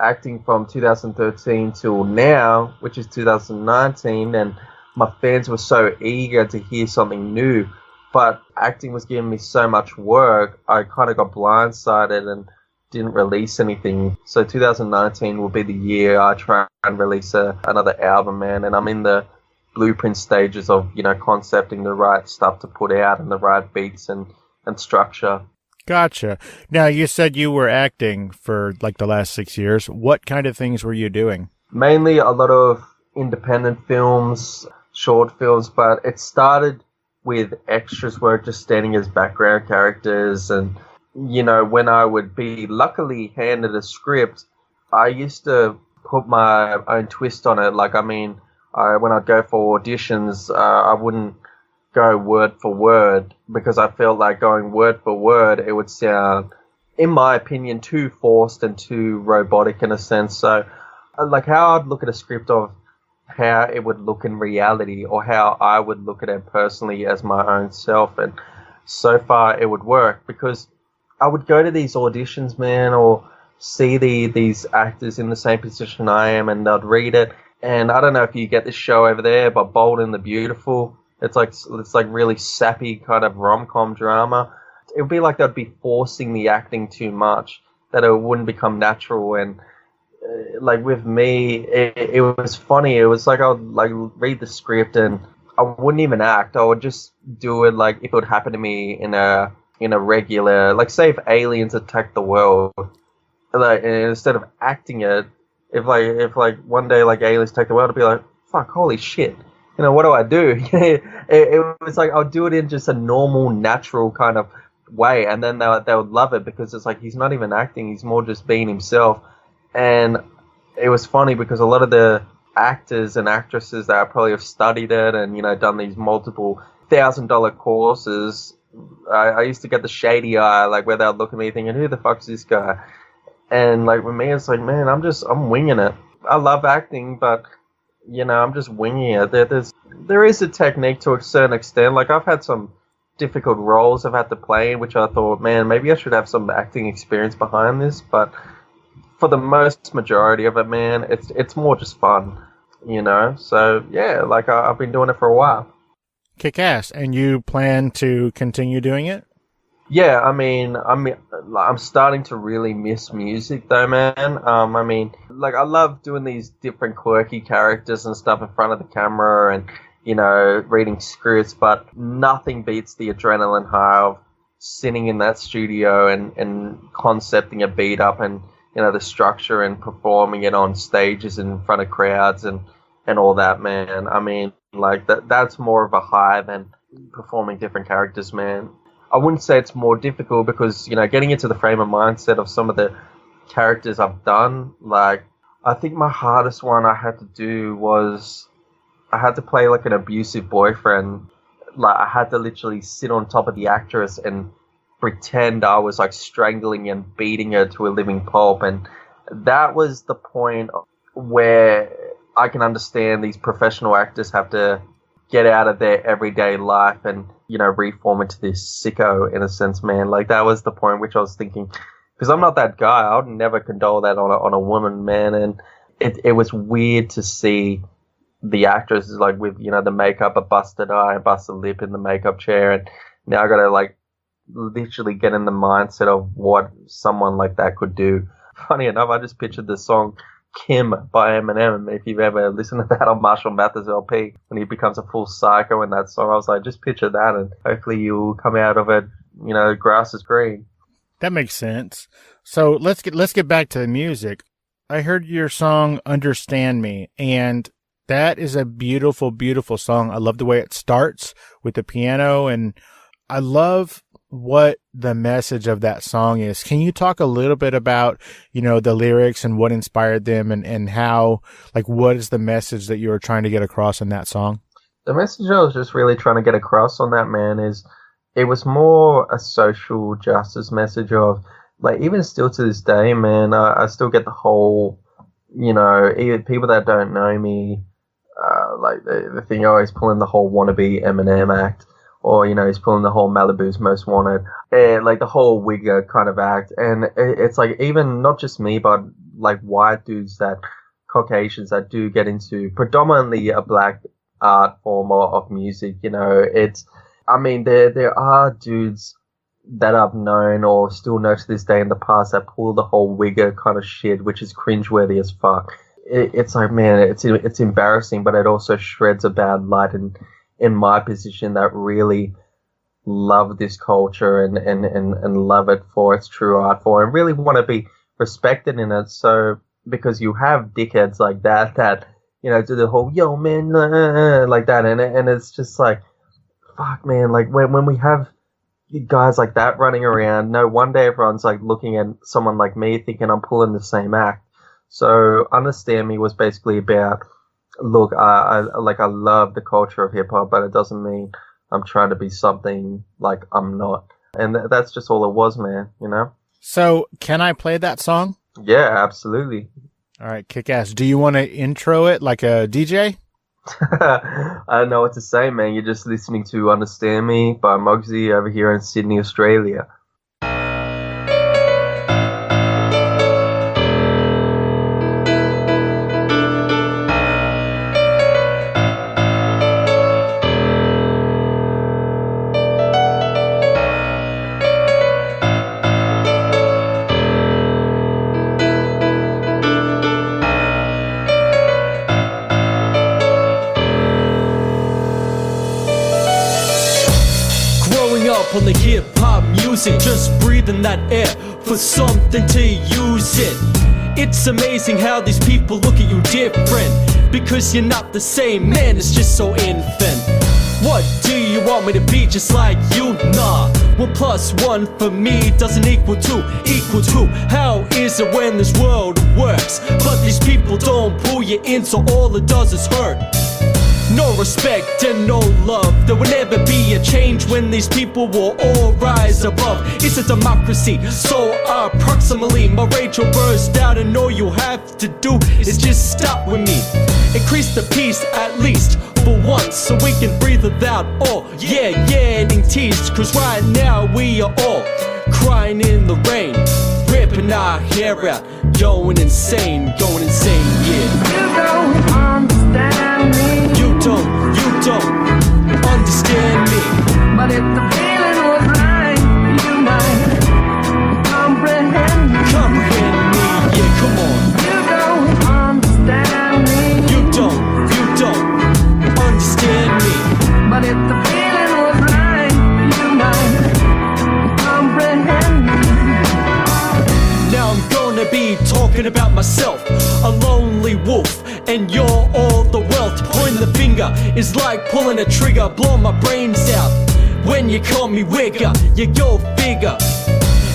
acting from 2013 till now, which is 2019, and my fans were so eager to hear something new, but acting was giving me so much work, I kind of got blindsided and didn't release anything. So 2019 will be the year I try and release another album, man, and I'm in the blueprint stages of, concepting the right stuff to put out and the right beats and structure. Gotcha. Now, you said you were acting for like the last 6 years. What kind of things were you doing? Mainly a lot of independent films, short films, but it started with extras work, just standing as background characters. And, when I would be luckily handed a script, I used to put my own twist on it. When I'd go for auditions, I wouldn't go word for word, because I felt like going word for word, it would sound, in my opinion, too forced and too robotic in a sense. So, like how I'd look at a script of how it would look in reality, or how I would look at it personally as my own self. And so far it would work, because I would go to these auditions, man, or see these actors in the same position I am, and they'd read it. And I don't know if you get this show over there, but Bold and the Beautiful, it's like really sappy kind of rom-com drama. It would be like they'd be forcing the acting too much, that it wouldn't become natural. And like with me, it was funny. It was like I would like read the script and I wouldn't even act. I would just do it like if it would happen to me in a regular, like say if aliens attacked the world, like instead of acting it, if one day like aliens take the world, I'd be like, fuck, holy shit. What do I do? it was like I'll do it in just a normal, natural kind of way, and then they would love it, because it's like he's not even acting; he's more just being himself. And it was funny because a lot of the actors and actresses that probably have studied it and done these multiple $1,000 courses, I used to get the shady eye, like where they'd look at me thinking, "Who the fuck's this guy?" And like with me, it's like, man, I'm winging it. I love acting, but I'm just winging it. There is a technique to a certain extent. Like I've had some difficult roles I've had to play in, which I thought, man, maybe I should have some acting experience behind this. But for the most majority of it, man, it's more just fun, So yeah, like I've been doing it for a while. Kick ass. And you plan to continue doing it? Yeah, I'm starting to really miss music though, man. I love doing these different quirky characters and stuff in front of the camera and, reading scripts, but nothing beats the adrenaline high of sitting in that studio and concepting a beat up and, the structure and performing it on stages in front of crowds and all that, man. That's more of a high than performing different characters, man. I wouldn't say it's more difficult because, getting into the frame of mindset of some of the characters I've done, like, I think my hardest one I had to do was I had to play like an abusive boyfriend. Like, I had to literally sit on top of the actress and pretend I was like strangling and beating her to a living pulp. And that was the point where I can understand these professional actors have to get out of their everyday life and, reform into this sicko in a sense, man. Like that was the point which I was thinking, because I'm not that guy. I would never condole that on a woman, man. And it was weird to see the actresses like with, the makeup, a busted eye, a busted lip in the makeup chair. And now I got to like literally get in the mindset of what someone like that could do. Funny enough, I just pictured the song Kim by Eminem. If you've ever listened to that on Marshall Mathers LP, when he becomes a full psycho in that song, I was like, just picture that, and hopefully you'll come out of it, grass is green. That makes sense. So let's get back to the music. I heard your song Understand Me, and That is a beautiful, beautiful song. I love the way it starts with the piano, and I love what the message of that song is. Can you talk a little bit about, the lyrics and what inspired them and how, what is the message that you were trying to get across in that song? The message I was just really trying to get across on that, man, is it was more a social justice message of, even still to this day, man, I still get the whole, even people that don't know me, the thing always pulling the whole wannabe Eminem act, or, he's pulling the whole Malibu's Most Wanted, and, the whole Wigger kind of act. And it's, even not just me, but, white dudes Caucasians that do get into predominantly a black art form of music, there are dudes that I've known or still know to this day in the past that pull the whole Wigger kind of shit, which is cringeworthy as fuck. It's man, it's embarrassing, but it also shreds a bad light in my position that really love this culture and love it for its true art form and really want to be respected in it. So, because you have dickheads like that, do the whole, yo, man, like that. And it's just fuck, man, when we have guys like that running around, no wonder everyone's looking at someone like me thinking I'm pulling the same act. So Understand Me was basically about, look, I love the culture of hip hop, but it doesn't mean I'm trying to be something I'm not. And that's just all it was, man, So can I play that song? Yeah, absolutely. All right, kick ass. Do you want to intro it like a DJ? I don't know what to say, man. You're just listening to Understand Me by Mugzy over here in Sydney, Australia. On the hip-hop music, just breathing that air for something to use it. It's amazing how these people look at you different, because you're not the same, man, it's just so infant. What do you want me to be, just like you? Nah, 1 + 1 for me doesn't equal 2. How is it when this world works, but these people don't pull you in, so all it does is hurt? No respect and no love. There will never be a change when these people will all rise above. It's a democracy, so approximately my rage will burst out, and all you have to do is just stop with me. Increase the peace at least for once, so we can breathe it out. Oh yeah, getting teased, cause right now we are all crying in the rain, ripping our hair out, going insane, yeah. You don't understand me. You don't understand me. But if the feeling was right, you might comprehend me. Comprehend me, yeah, come on. You don't understand me. You don't understand me. But if the feeling was right, you might comprehend me. Now I'm gonna be talking about myself, a lonely wolf, and you're all the wealth. Pointing the finger is like pulling a trigger, blow my brains out. When you call me Wigger, you go figure.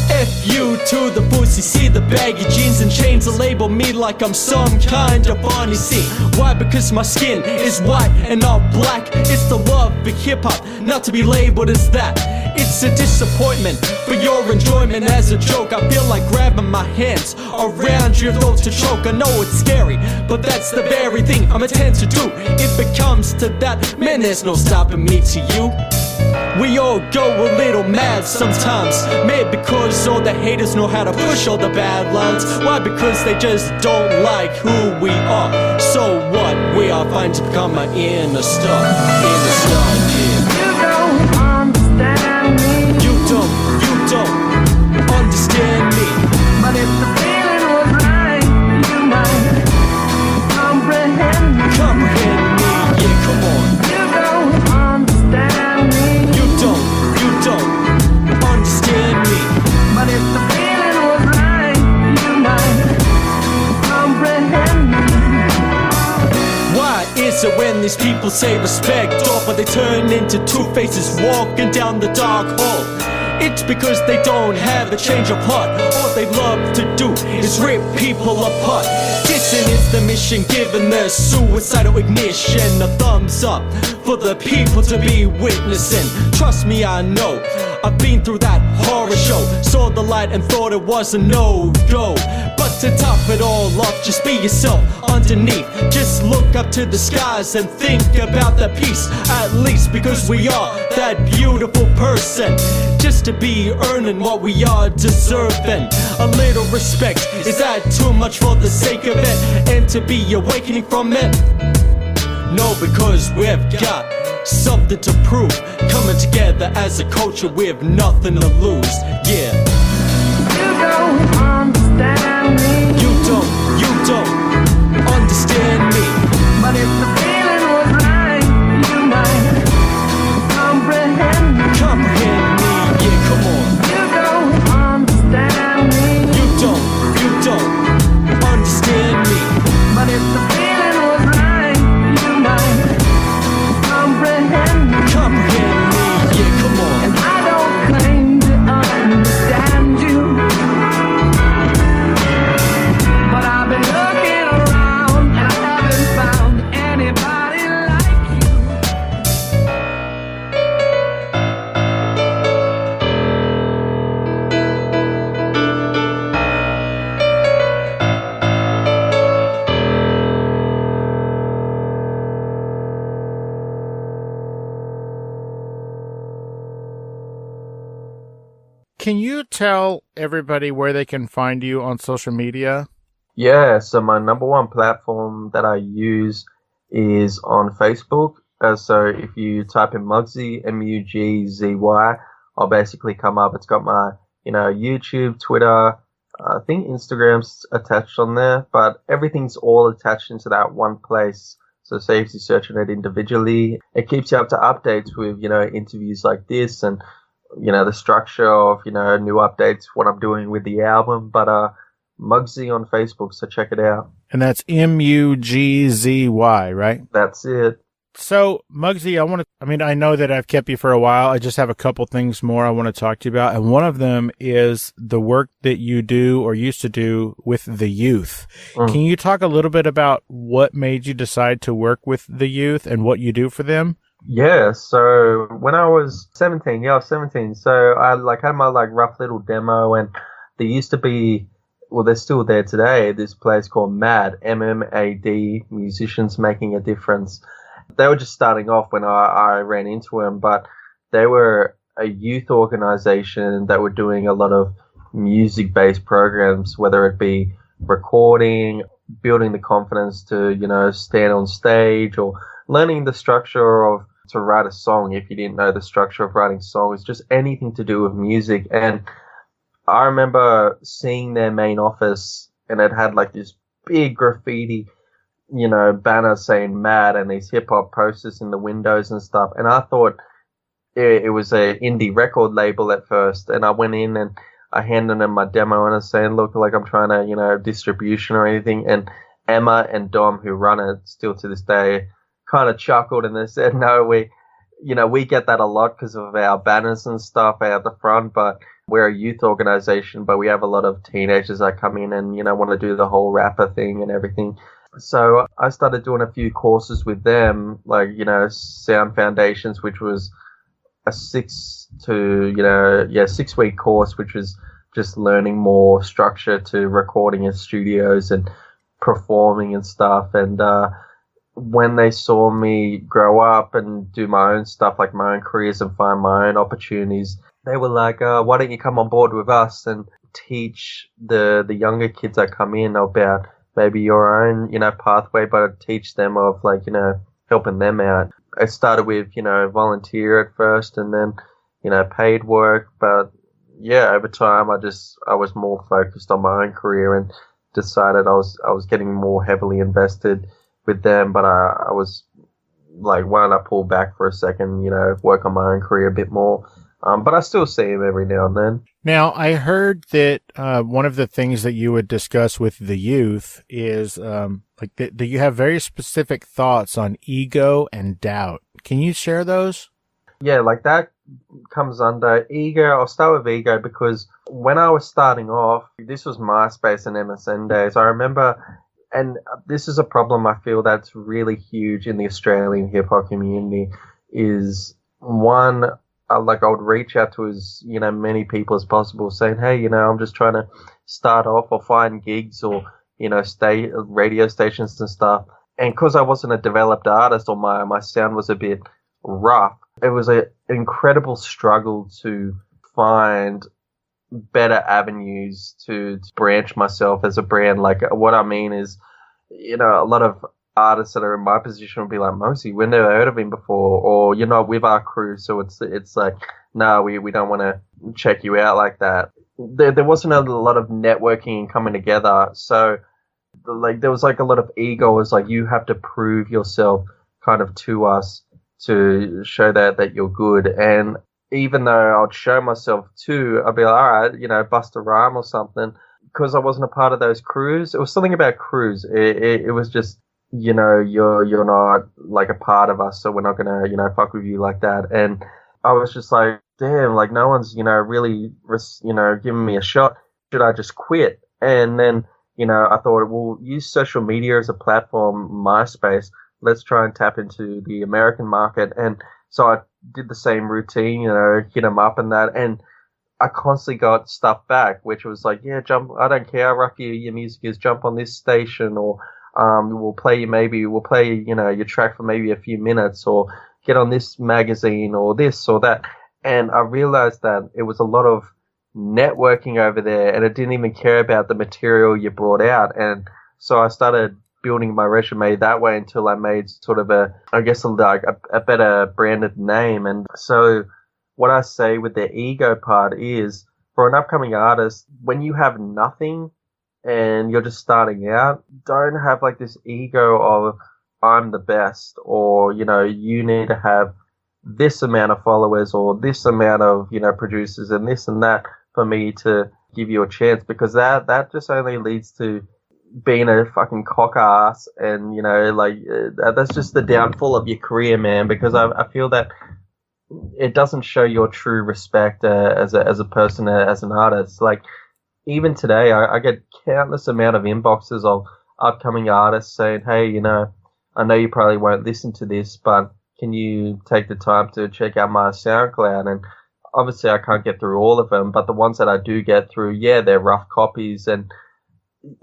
F you to the pussy, see the baggy jeans and chains that label me like I'm some kind of Barney. See, why? Because my skin is white and not black. It's the love for hip-hop, not to be labeled as that. It's a disappointment for your enjoyment as a joke. I feel like grabbing my hands around your throat to choke. I know it's scary, but that's the very thing I'm intent to do. If it comes to that, man, there's no stopping me to you. We all go a little mad sometimes, maybe because all the haters know how to push all the bad lines. Why? Because they just don't like who we are. So what? We are fine to become our inner star, yeah. You don't understand me. You don't understand me. But if the feeling was right, you might comprehend me. Comprehend me, yeah, come on. You don't understand me. You don't understand me. But if the feeling was right, you might comprehend me. Why So when these people say respect, oh, but they turn into two faces walking down the dark hall, it's because they don't have a change of heart. All they love to do is rip people apart. Dissing is the mission, giving their suicidal ignition. A thumbs up for the people to be witnessing. Trust me, I know, I've been through that horror show. Saw the light and thought it was a no-go. But to top it all off, just be yourself underneath. Just look up to the skies and think about the peace. At least because we are that beautiful person. Just to be earning what we are deserving. A little respect, is that too much for the sake of it? And to be awakening from it? No, because we've got something to prove. Coming together as a culture, we have nothing to lose. Yeah. You don't understand me. You don't understand me. But if the feeling was right, you might comprehend me. Comprehend me, yeah, come on. You don't understand me. You don't understand me. But if the feeling was right, you might comprehend me. Comprehend me, yeah, come on. And I don't claim to understand you, but I've been looking around and I haven't found anybody like you. Can you tell everybody where they can find you on social media? Yeah, so my number one platform that I use is on Facebook. So if you type in Mugzy, Mugzy, I'll basically come up. It's got my, YouTube, Twitter, I think Instagram's attached on there, but everything's all attached into that one place. So it saves you searching it individually. It keeps you up to updates with, interviews like this and, the structure of, new updates, what I'm doing with the album. But Mugzy on Facebook, so check it out. And that's Mugzy, right? That's it. So, Mugzy, I know that I've kept you for a while. I just have a couple things more I want to talk to you about. And one of them is the work that you do or used to do with the youth. Can you talk a little bit about what made you decide to work with the youth and what you do for them? Yeah, so when I was 17, so I had my rough little demo, and there used to be, well, they're still there today, this place called MAD, MMAD, Musicians Making a Difference. They were just starting off when I ran into them, but they were a youth organization that were doing a lot of music-based programs, whether it be recording, building the confidence to, stand on stage, or learning the structure of to write a song if you didn't know the structure of writing songs, just anything to do with music. And I remember seeing their main office, and it had this big graffiti, banner saying MAD and these hip hop posters in the windows and stuff. And I thought it was an indie record label at first. And I went in and I handed them my demo and I was saying, look, I'm trying to, distribution or anything. And Emma and Dom, who run it still to this day, kind of chuckled, and they said, no, we get that a lot because of our banners and stuff out the front, but we're a youth organization, but we have a lot of teenagers that come in and, want to do the whole rapper thing and everything. So I started doing a few courses with them, Sound Foundations, which was a 6 week course, which was just learning more structure to recording in studios and performing and stuff. And, when they saw me grow up and do my own stuff, like my own careers and find my own opportunities, they were like, why don't you come on board with us and teach the younger kids that come in about maybe your own, pathway, but teach them of helping them out. I started with, volunteer at first and then, paid work. But yeah, over time, I was more focused on my own career and decided I was getting more heavily invested with them, but I was why don't I pull back for a second, work on my own career a bit more. But I still see him every now and then. Now, I heard that one of the things that you would discuss with the youth is that you have very specific thoughts on ego and doubt. Can you share those? Yeah, like that comes under ego. I'll start with ego because when I was starting off, this was MySpace and MSN days. I remember, and this is a problem I feel that's really huge in the Australian hip-hop community, is one, I would reach out to as, many people as possible saying, hey, I'm just trying to start off or find gigs or, stay radio stations and stuff. And because I wasn't a developed artist or my sound was a bit rough, it was an incredible struggle to find better avenues to branch myself as a brand. Like, what I mean is, a lot of artists that are in my position will be like, Mugzy, we never heard of him before, or you're not with our crew, so it's like, no, we don't want to check you out like that. There wasn't a lot of networking and coming together, so there was a lot of ego. It was like, you have to prove yourself kind of to us to show that you're good. And even though I'd show myself too, I'd be like, all right, bust a rhyme or something, because I wasn't a part of those crews. It was something about crews. It was just, you're not like a part of us, so we're not gonna, fuck with you like that. And I was just like, damn, like no one's, really, giving me a shot. Should I just quit? And then, I thought, well, use social media as a platform, MySpace. Let's try and tap into the American market. And so I did the same routine, hit them up and that. And I constantly got stuff back, which was like, yeah, jump. I don't care how rough your music is. Jump on this station, or we'll play your track for maybe a few minutes, or get on this magazine, or this or that. And I realized that it was a lot of networking over there, and it didn't even care about the material you brought out. And so I started building my resume that way until I made sort of a better branded name. And so what I say with the ego part is, for an upcoming artist, when you have nothing and you're just starting out, don't have like this ego of I'm the best, or, you need to have this amount of followers or this amount of, producers and this and that for me to give you a chance, because that just only leads to being a fucking cock ass, and that's just the downfall of your career, man. Because I feel that it doesn't show your true respect as a person, as an artist. Like, even today, I get countless amount of inboxes of upcoming artists saying, hey, I know you probably won't listen to this, but can you take the time to check out my SoundCloud? And obviously I can't get through all of them, but the ones that I do get through, yeah, they're rough copies, and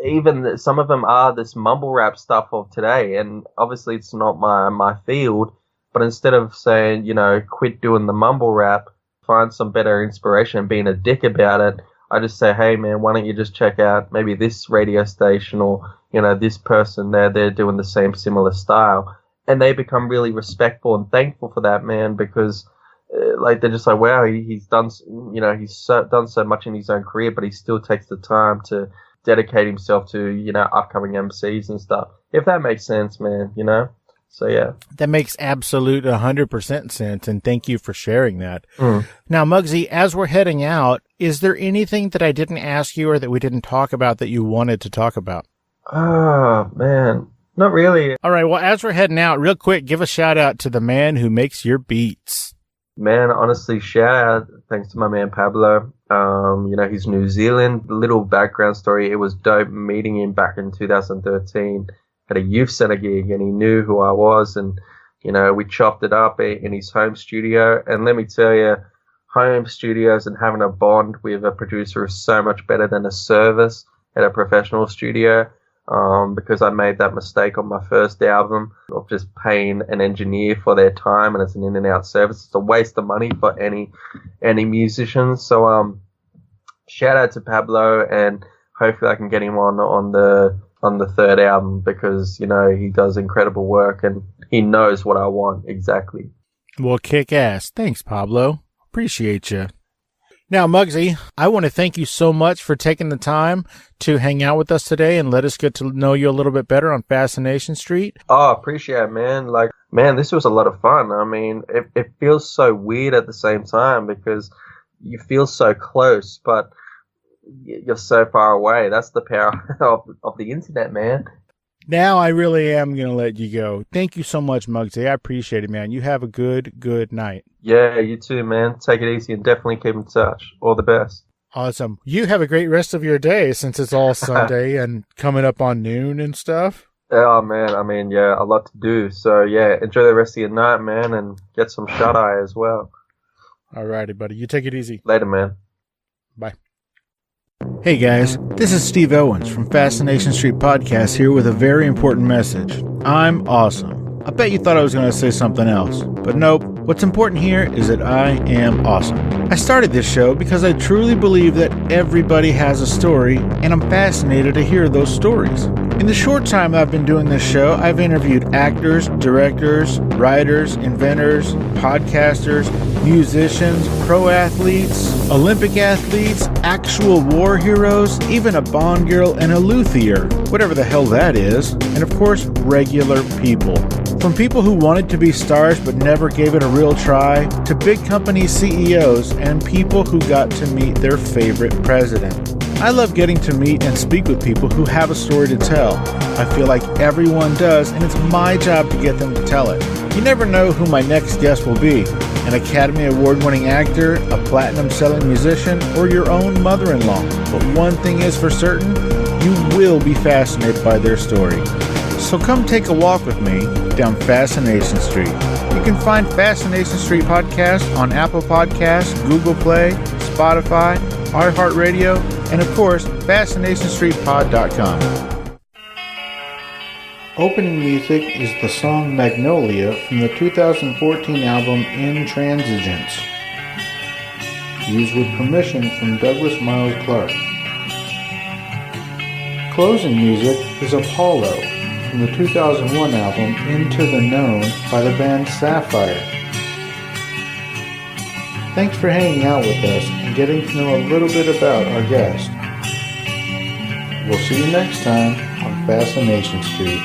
even some of them are this mumble rap stuff of today. And obviously it's not my field, but instead of saying, quit doing the mumble rap, find some better inspiration and being a dick about it, I just say, hey man, why don't you just check out maybe this radio station, or, this person they're doing the same similar style. And they become really respectful and thankful for that, man, because they're just like, wow, he's done, done so much in his own career, but he still takes the time to dedicate himself to, upcoming MCs and stuff. If that makes sense, man, So, yeah. That makes absolute 100% sense, and thank you for sharing that. Now, Mugzy, as we're heading out, is there anything that I didn't ask you or that we didn't talk about that you wanted to talk about? Oh, man. Not really. All right, well, as we're heading out, real quick, give a shout-out to the man who makes your beats. Man, honestly, shout out, thanks to my man Pablo. He's New Zealand. Little background story, it was dope meeting him back in 2013 at a youth center gig, and he knew who I was, and, we chopped it up in his home studio. And let me tell you, home studios and having a bond with a producer is so much better than a service at a professional studio. Because I made that mistake on my first album of just paying an engineer for their time, and it's an in and out service. It's a waste of money for any musicians. So shout out to Pablo, and hopefully I can get him on the third album, because he does incredible work and he knows what I want exactly. Well, kick ass. Thanks, Pablo. Appreciate you. Now, Mugzy, I want to thank you so much for taking the time to hang out with us today and let us get to know you a little bit better on Fascination Street. Oh, appreciate it, man. Like, man, this was a lot of fun. I mean, it feels so weird at the same time because you feel so close, but you're so far away. That's the power of the internet, man. Now I really am going to let you go. Thank you so much, Mugzy. I appreciate it, man. You have a good night. Yeah, you too, man. Take it easy and definitely keep in touch. All the best. Awesome. You have a great rest of your day since it's all Sunday and coming up on noon and stuff. Oh, man. I mean, yeah, a lot to do. So, yeah, enjoy the rest of your night, man, and get some shut-eye as well. All righty, buddy. You take it easy. Later, man. Bye. Hey guys, this is Steve Owens from Fascination Street Podcast here with a very important message. I'm awesome. I bet you thought I was going to say something else, but nope. What's important here is that I am awesome. I started this show because I truly believe that everybody has a story, and I'm fascinated to hear those stories. In the short time I've been doing this show, I've interviewed actors, directors, writers, inventors, podcasters, musicians, pro athletes, Olympic athletes, actual war heroes, even a Bond girl and a luthier, whatever the hell that is, and of course, regular people. From people who wanted to be stars but never gave it a real try, to big company CEOs and people who got to meet their favorite president. I love getting to meet and speak with people who have a story to tell. I feel like everyone does, and it's my job to get them to tell it. You never know who my next guest will be. An Academy Award-winning actor, a platinum-selling musician, or your own mother-in-law. But one thing is for certain, you will be fascinated by their story. So come take a walk with me down Fascination Street. You can find Fascination Street Podcast on Apple Podcasts, Google Play, Spotify, iHeartRadio, and of course, FascinationStreetPod.com. Opening music is the song Magnolia from the 2014 album Intransigence, used with permission from Douglas Miles Clark. Closing music is Apollo from the 2001 album Into the Known by the band Sapphire. Thanks for hanging out with us and getting to know a little bit about our guest. We'll see you next time on Fascination Street.